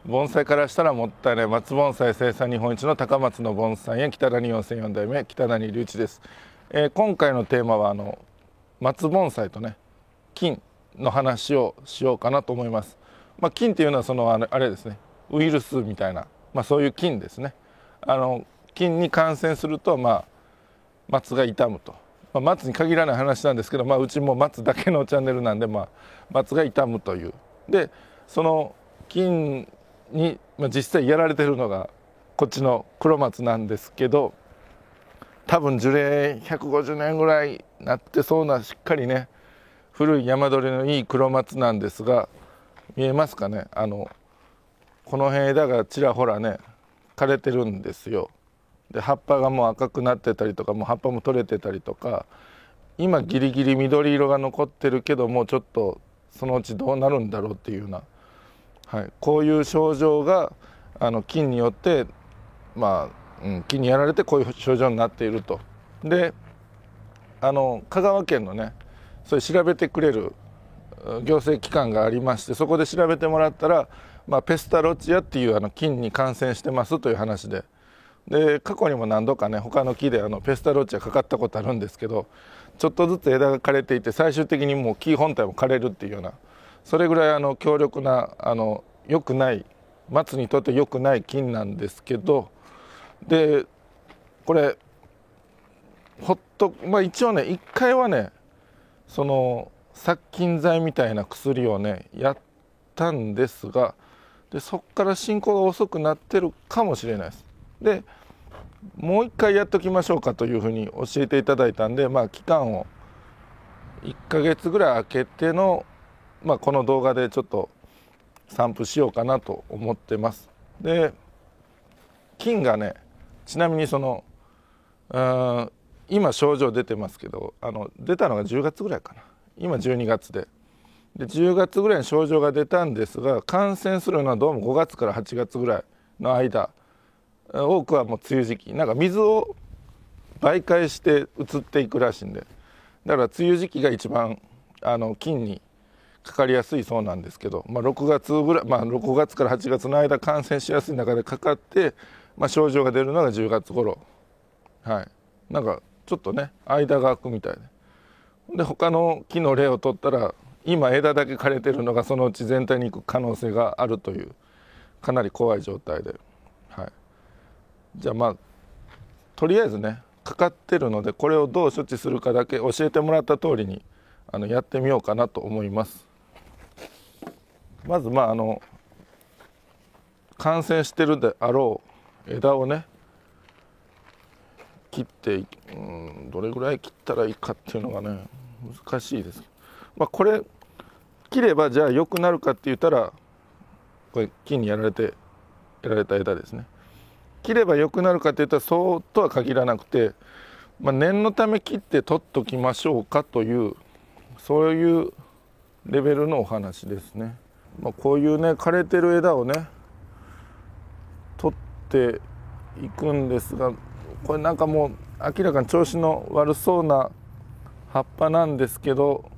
盆栽からしたらもったいない松盆栽生産日本一の高松の盆栽園北谷4世4代目北谷隆一です。今回のテーマは松盆栽とね菌の話をしようかなと思います。菌っていうのはあれですね、ウイルスみたいな、そういう菌ですね。菌に感染すると松が傷むと、松に限らない話なんですけど、うちも松だけのチャンネルなんで、松が傷むというで、その菌に、実際やられてるのがこっちの黒松なんですけど、多分樹齢150年ぐらいなってそうなしっかりね古い山取りのいい黒松なんですが、見えますかね、この辺枝がちらほらね枯れてるんですよ。で葉っぱがもう赤くなってたりとか、もう葉っぱも取れてたりとか、今ギリギリ緑色が残ってるけども、ちょっとそのうちどうなるんだろうっていうような、こういう症状が菌によって菌にやられてこういう症状になっていると。で香川県のねそれ調べてくれる行政機関がありまして、そこで調べてもらったら、ペスタロッチアっていう菌に感染してますという話で、過去にも何度かね他の木でペスタロッチアかかったことあるんですけど、ちょっとずつ枝が枯れていて最終的にもう木本体も枯れるっていうような、それぐらい強力な良くない、松にとって良くない菌なんですけど、でこれ一応ね一回はねその殺菌剤みたいな薬をねやったんですが、そっから進行が遅くなってるかもしれないです。でもう一回やっときましょうかというふうに教えていただいたんで、期間を1ヶ月ぐらい空けての、この動画でちょっと散布しようかなと思ってます。で菌がね、ちなみに今症状出てますけど、出たのが10月ぐらいかな、今12月で10月ぐらいに症状が出たんですが、感染するのはどうも5月から8月ぐらいの間、多くはもう梅雨時期、水を媒介して移っていくらしいんで、だから梅雨時期が一番菌にかかりやすいそうなんですけど、6月ぐらい、6月から8月の間感染しやすい中でかかって、症状が出るのが10月頃、ちょっとね間が空くみたいで、他の木の例を取ったら今枝だけ枯れてるのがそのうち全体に行く可能性があるという、かなり怖い状態で、じゃあとりあえずねかかってるので、これをどう処置するかだけ教えてもらった通りにやってみようかなと思います。まず感染してるであろう枝をね切って、どれぐらい切ったらいいかっていうのがね難しいです。これ切ればじゃあ良くなるかって言ったら、これ菌にやられた枝ですね。切れば良くなるかって言ったらそうとは限らなくて、念のため切って取っときましょうかという、そういうレベルのお話ですね。こういうね枯れてる枝をね取っていくんですが、これもう明らかに調子の悪そうな葉っぱなんですけど、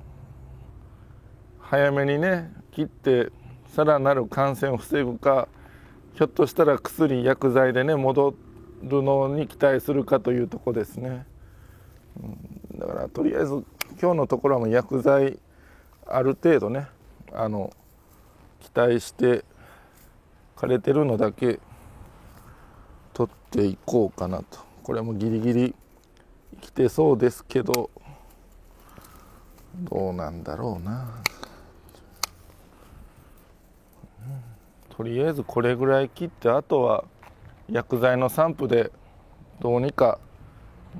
早めにね切ってさらなる感染を防ぐか、ひょっとしたら薬薬剤でね戻るのに期待するかというとこですね。だからとりあえず今日のところはもう薬剤ある程度ね期待して枯れてるのだけ取っていこうかなと。これもギリギリ生きてそうですけど、どうなんだろうな。とりあえずこれぐらい切って、あとは薬剤の散布でどうにか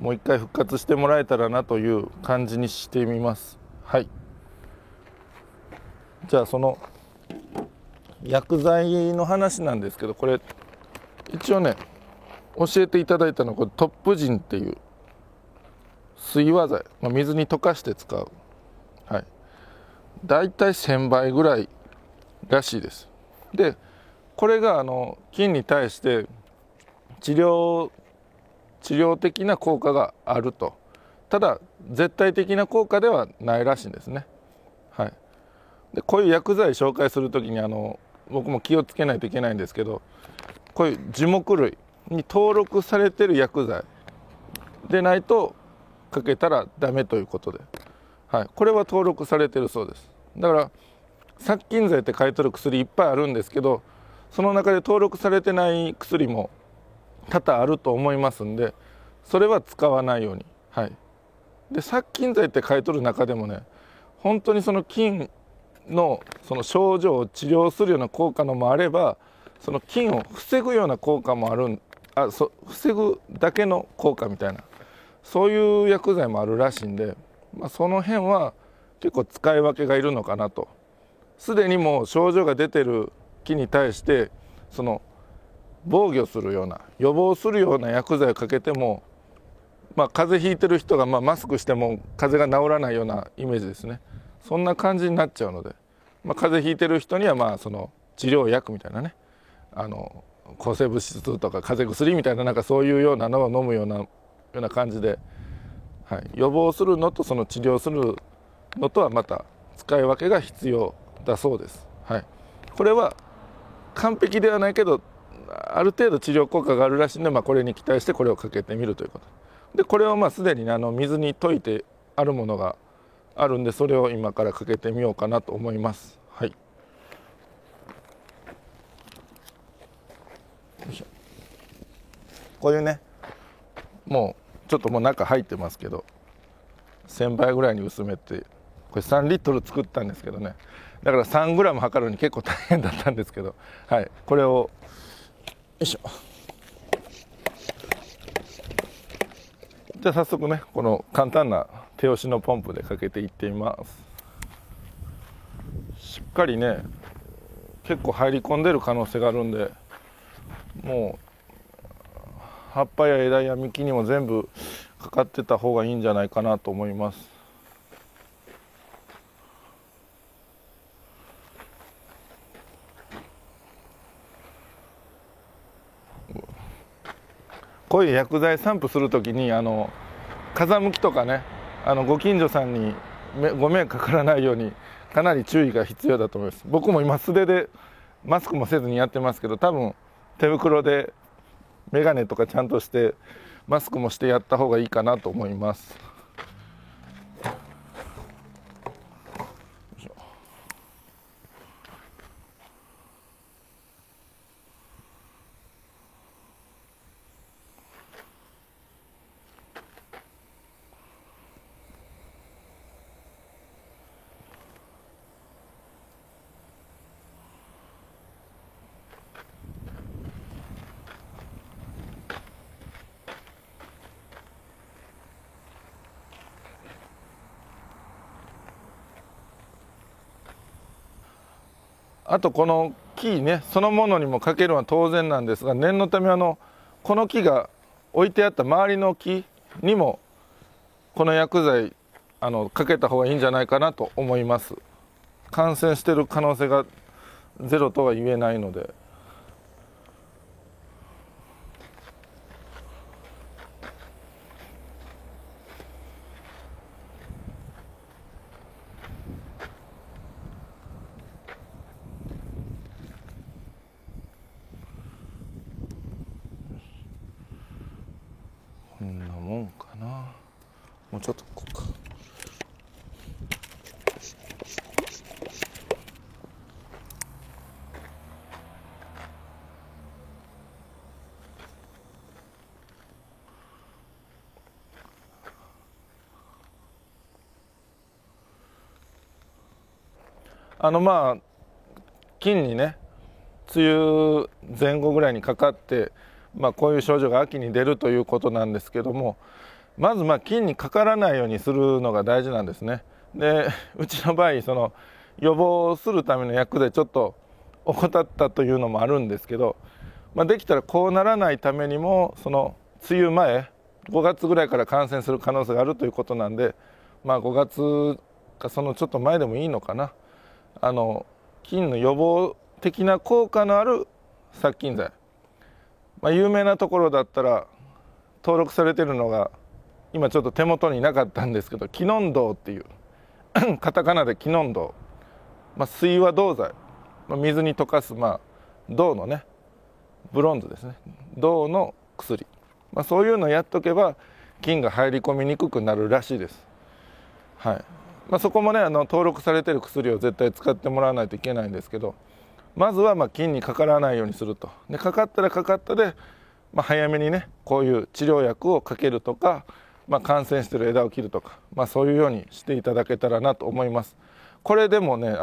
もう一回復活してもらえたらなという感じにしてみます。じゃあその薬剤の話なんですけど、これ一応ね教えていただいたのはこれトップジンっていう水和剤、水に溶かして使う、だいたい1000倍ぐらいらしいです。でこれが菌に対して治療的な効果があると。ただ絶対的な効果ではないらしいんですね。でこういう薬剤紹介するときに僕も気をつけないといけないんですけど、こういう樹木類に登録されてる薬剤でないとかけたらダメということで、はい、これは登録されてるそうです。だから殺菌剤って書いてる薬いっぱいあるんですけど、その中で登録されてない薬も多々あると思いますんで、それは使わないように。はい、で殺菌剤って書いてる中でもね、本当にその菌のその症状を治療するような効果のもあれば、その菌を防ぐような効果もある防ぐだけの効果みたいな、そういう薬剤もあるらしいんで、その辺は結構使い分けがいるのかなと。すでにもう症状が出てる菌に対してその防御するような予防するような薬剤をかけても、風邪ひいてる人がマスクしても風邪が治らないようなイメージですね。そんな感じになっちゃうので、風邪ひいてる人にはその治療薬みたいなね、抗生物質とか風邪薬みたいな、なんかそういうようなのを飲むような感じで、はい、予防するのとその治療するのとはまた使い分けが必要だそうです。はい、これは完璧ではないけどある程度治療効果があるらしいので、これに期待してこれをかけてみるということで、これをすでに水に溶いてあるものがあるんで、それを今からかけてみようかなと思います。はい、こういうね、もうちょっともう中入ってますけど1000倍ぐらいに薄めて、これ3リットル作ったんですけどね、だから3グラム測るのに結構大変だったんですけど、はい、これをよいしょ。じゃあ早速ね、この簡単な手押しのポンプでかけていってみます。しっかりね、結構入り込んでる可能性があるんで、もう葉っぱや枝や幹にも全部かかってた方がいいんじゃないかなと思います。こういう薬剤散布するときに風向きとかね、ご近所さんにご迷惑かからないようにかなり注意が必要だと思います。僕も今素手でマスクもせずにやってますけど、多分手袋で眼鏡とかちゃんとしてマスクもしてやった方がいいかなと思います。あとこの木ね、そのものにもかけるのは当然なんですが、念のためこの木が置いてあった周りの木にもこの薬剤かけた方がいいんじゃないかなと思います。感染してる可能性がゼロとは言えないので。こんなもんかな。もうちょっとこうか。菌にね、梅雨前後ぐらいにかかって、こういう症状が秋に出るということなんですけども、まず菌にかからないようにするのが大事なんですね。で、うちの場合その予防するための薬でちょっと怠ったというのもあるんですけど、できたらこうならないためにも、その梅雨前5月ぐらいから感染する可能性があるということなんで、5月かそのちょっと前でもいいのかな、菌の予防的な効果のある殺菌剤、有名なところだったら登録されているのが今ちょっと手元になかったんですけど、キノンドーっていうカタカナでキノンドー、水和銅剤、水に溶かす、銅のねブロンズですね、銅の薬、そういうのをやっとけば菌が入り込みにくくなるらしいです。はい。そこもね登録されている薬を絶対使ってもらわないといけないんですけど、まずは菌にかからないようにすると。でかかったらかかったで、早めにねこういう治療薬をかけるとか、感染している枝を切るとか、そういうようにしていただけたらなと思います。これでもね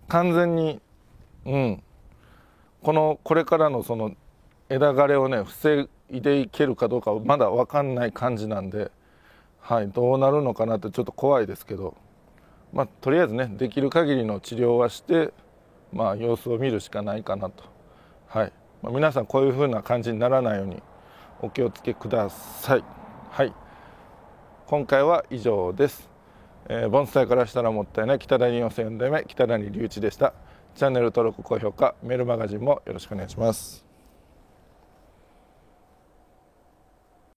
完全にこれからのその枝枯れをね防いでいけるかどうかはまだ分かんない感じなんで、どうなるのかなってちょっと怖いですけど、とりあえずねできる限りの治療はして、様子を見るしかないかなと。皆さんこういう風な感じにならないようにお気をつけください。今回は以上です。盆栽からしたらもったいない北谷4世4代目北谷隆一でした。チャンネル登録高評価メールマガジンもよろしくお願いします。